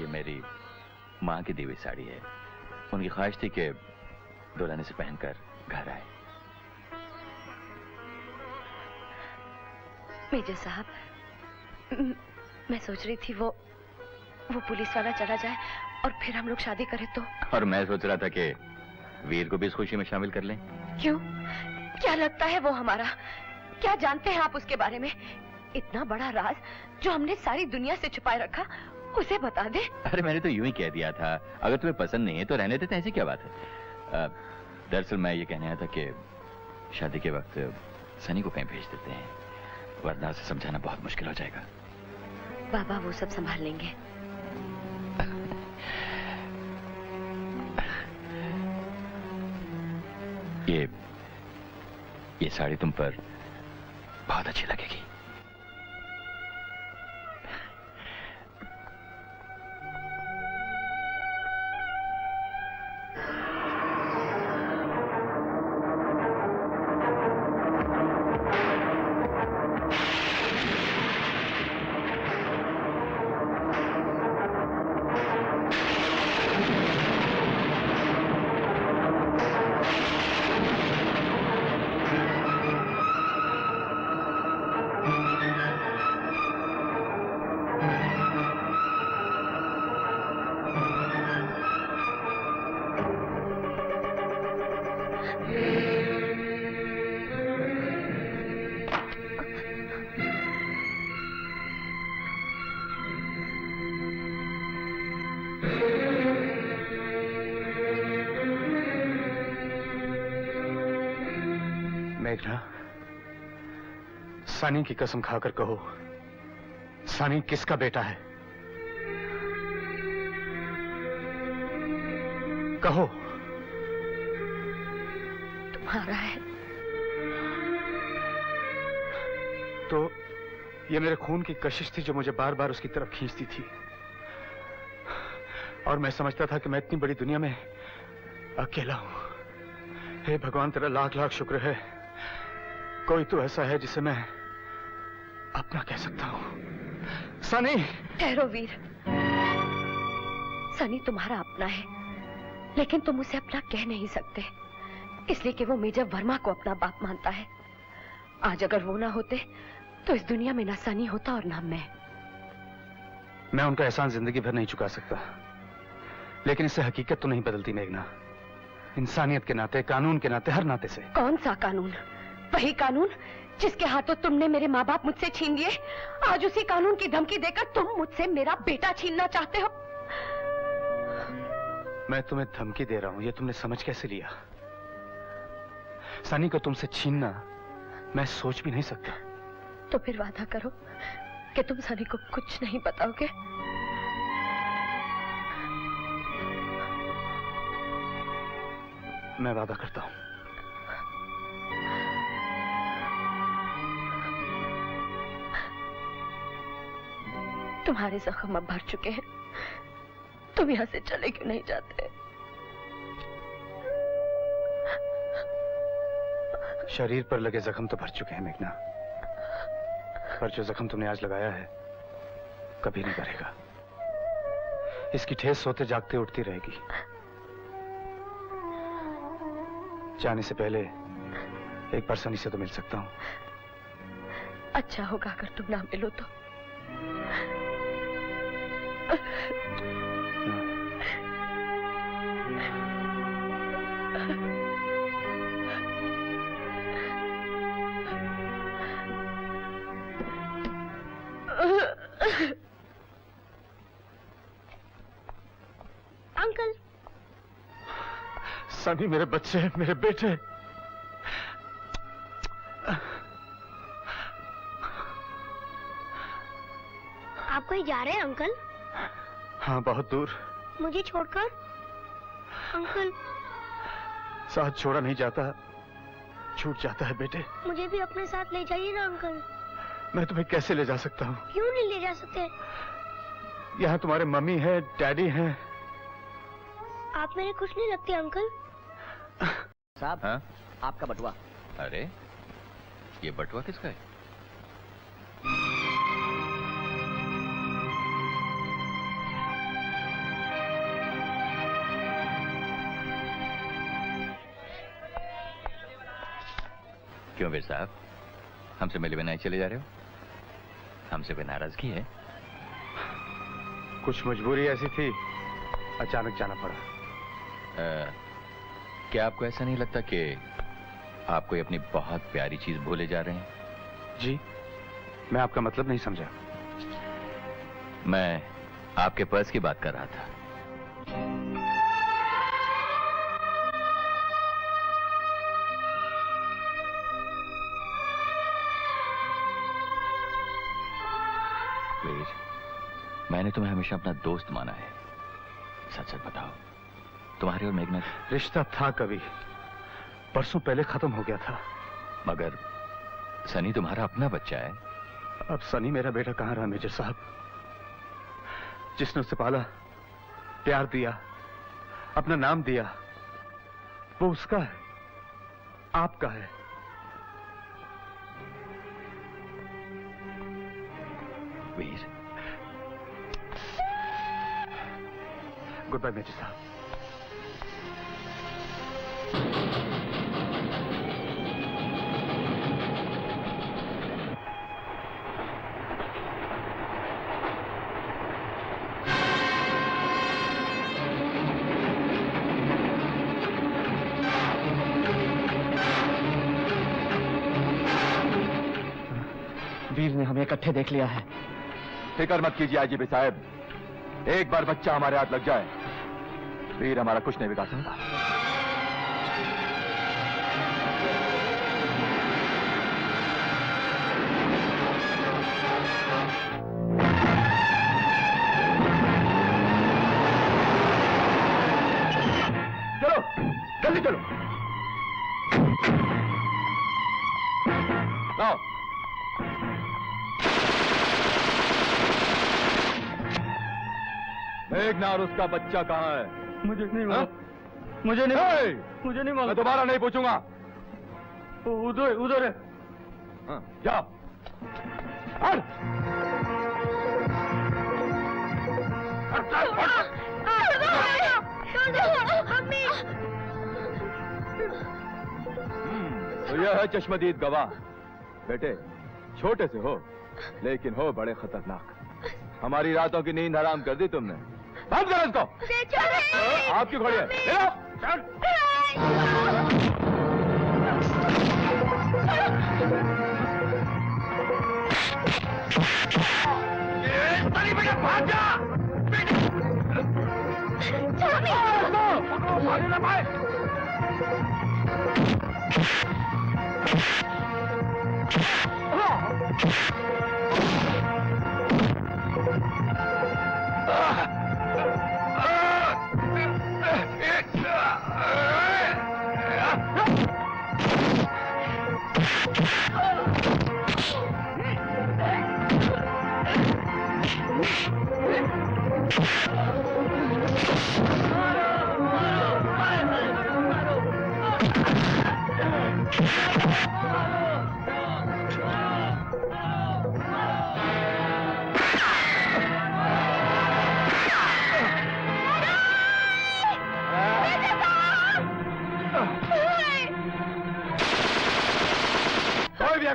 ये मेरी माँ की दी हुई साड़ी है। उनकी ख्वाहिश थी कि दुल्हन से पहनकर घर आए। मेजर साहब, मैं सोच रही थी वो पुलिस वाला चला जाए और फिर हम लोग शादी करें तो। और मैं सोच रहा था कि वीर को भी इस खुशी में शामिल कर लें। क्यों? क्या लगता है वो हमारा? क्या जानते हैं आप उसके बारे में? इतना बड़ा राज जो हमने सारी दुनिया से छुपाए रखा, उसे बता दे। अरे मैंने तो यूं ही कह दिया था, अगर तुम्हें पसंद नहीं है तो रहने देते, ऐसी क्या बात है। दरअसल मैं ये कहने आया था कि शादी के वक्त सनी को कहीं भेज देते हैं, वरना उसे समझाना बहुत मुश्किल हो जाएगा। बाबा वो सब संभाल लेंगे। ये साड़ी तुम पर बहुत अच्छी लगेगी। मेघना, सनी की कसम खाकर कहो, सनी किसका बेटा है? कहो। तुम्हारा है। तो ये मेरे खून की कशिश थी जो मुझे बार बार उसकी तरफ खींचती थी, और मैं समझता था कि मैं इतनी बड़ी दुनिया में अकेला हूं। हे भगवान, तेरा लाख लाख शुक्र है, कोई तो ऐसा है जिसे मैं अपना कह सकता हूं। सनी! ठहरो वीर, सनी तुम्हारा अपना है, लेकिन तुम उसे अपना कह नहीं सकते, इसलिए कि वो मेजर वर्मा को अपना बाप मानता है। आज अगर वो ना होते तो इस दुनिया में ना सनी होता और ना मैं उनका एहसान जिंदगी भर नहीं चुका सकता, लेकिन इससे हकीकत तो नहीं बदलती मेघना। इंसानियत के नाते, कानून के नाते, हर नाते से। कौन सा कानून? वही कानून जिसके हाथों तुमने मेरे माँ बाप मुझसे छीन लिए। आज उसी कानून की धमकी देकर तुम मुझसे मेरा बेटा छीनना चाहते हो। मैं तुम्हें धमकी दे रहा हूं, ये तुमने समझ कैसे लिया? सनी को तुमसे छीनना मैं सोच भी नहीं सकता। तो फिर वादा करो कि तुम सनी को कुछ नहीं बताओगे। मैं वादा करता हूं। तुम्हारे जख्म अब भर चुके हैं, तुम यहां से चले क्यों नहीं जाते? शरीर पर लगे जख्म तो भर चुके हैं मेघना, पर जो जख्म तुमने आज लगाया है कभी नहीं भरेगा। इसकी ठेस सोते जागते उठती रहेगी। जाने से पहले एक बार सनी से तो मिल सकता हूं। अच्छा होगा अगर तुम ना मिलो तो। अंकल, सनी मेरे बच्चे, मेरे बेटे। आप कहीं जा रहे हैं अंकल? हाँ, बहुत दूर। मुझे छोड़कर? अंकल, साथ छोड़ा नहीं जाता, छूट जाता है बेटे। मुझे भी अपने साथ ले जाइए ना अंकल। मैं तुम्हें कैसे ले जा सकता हूँ? क्यों नहीं ले जा सकते? यहाँ तुम्हारे मम्मी है, डैडी हैं। आप मेरे कुछ नहीं लगते अंकल। साहब, हाँ? आपका बटुआ। अरे ये बटुआ किसका है? क्यों वीर साहब, हमसे मिले बिना ही चले जा रहे हो? हमसे कोई नाराजगी है? कुछ मजबूरी ऐसी थी, अचानक जाना पड़ा। क्या आपको ऐसा नहीं लगता कि आप कोई अपनी बहुत प्यारी चीज भूले जा रहे हैं? जी, मैं आपका मतलब नहीं समझा। मैं आपके पर्स की बात कर रहा था। वीर, मैंने तुम्हें हमेशा अपना दोस्त माना है। सच सच बताओ, तुम्हारे और मेघना रिश्ता था कभी, परसों पहले खत्म हो गया था। मगर सनी तुम्हारा अपना बच्चा है। अब सनी मेरा बेटा कहां रहा मेजर साहब? जिसने उसे पाला, प्यार दिया, अपना नाम दिया, वो उसका है, आपका है। वीर, गुड बाय मेजर साहब। वीर ने हमें इकट्ठे देख लिया है। फिक्र मत कीजिए आईजीपी साहब, एक बार बच्चा हमारे हाथ लग जाए, वीर हमारा कुछ नहीं बिगाड़ सकता। चलो जल्दी चलो। आओ। मेघना और उसका बच्चा कहाँ है? मुझे नहीं हाँ? मुझे नहीं हे! मुझे नहीं मैं दोबारा नहीं पूछूंगा। उधर उधर है। हाँ, जाओ। हट! हट, हट, हट! तो यह है चश्मदीद गवाह। बेटे, छोटे से हो लेकिन हो बड़े खतरनाक। हमारी रातों की नींद हराम कर दी तुमने। बंद करो इसको। आपकी घोड़ी है, ले लो। बेटा भाग जा। भागने ना पाए।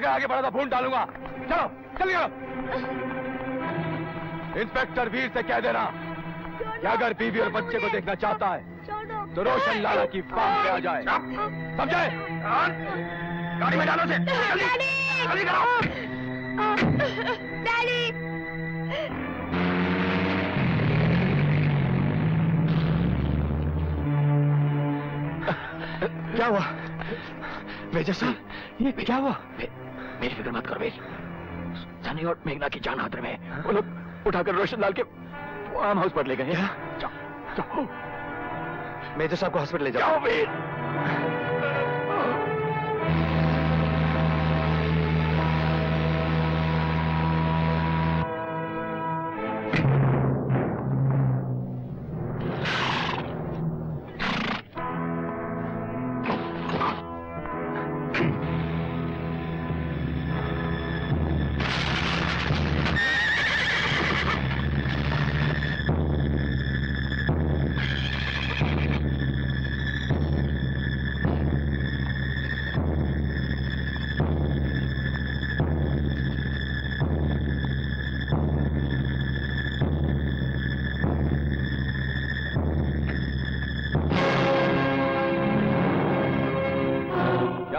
आगे बढ़ा तो भून डालूंगा। चलो चलिए। इंस्पेक्टर वीर से कह देना कि अगर बीवी और बच्चे को देखना चाहता है तो रोशन लाला की फार्म पे आ जाए। समझे? गाड़ी में डालो से। जल्दी करो। डैडी। क्या हुआ मेजर साहब? ये क्या हुआ? मेरी फिक्र मत करो वीर, सनी और मेघना की जान खतरे में। वो लोग उठाकर रोशन लाल के फार्म हाउस पर ले गए हैं। जाओ मेजर साहब को हॉस्पिटल ले जाओ। वीर।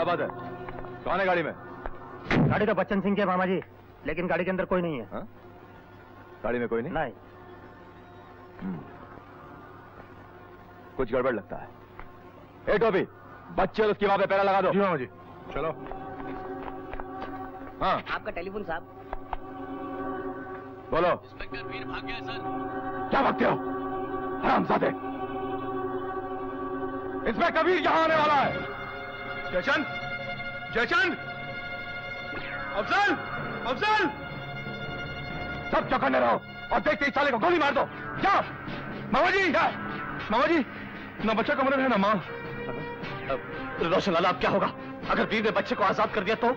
बात है? कौन है गाड़ी में? गाड़ी तो बच्चन सिंह के मामा जी, लेकिन गाड़ी के अंदर कोई नहीं है। हाँ? गाड़ी में कोई नहीं? नहीं। कुछ गड़बड़ लगता है। ए टोपी, बच्चे और उसकी मां पे पैरा लगा दो। जी मामा जी। चलो। हाँ आपका टेलीफोन साहब। बोलो। इंस्पेक्टर वीर भाग गया सर। क्या भागते हो हरामजादे? इंस्पेक्टर वीर यहाँ आने वाला है। जयचंद, जयचंद, अफजल, अफजल, सब चौकन्ने रहो और देखते इस साले को गोली मार दो। जाओ। मामा जी, मामा जी, ना बच्चा कमरे में है ना माँ। रोशन लाला, अब क्या होगा? अगर वीर ने बच्चे को आजाद कर दिया तो?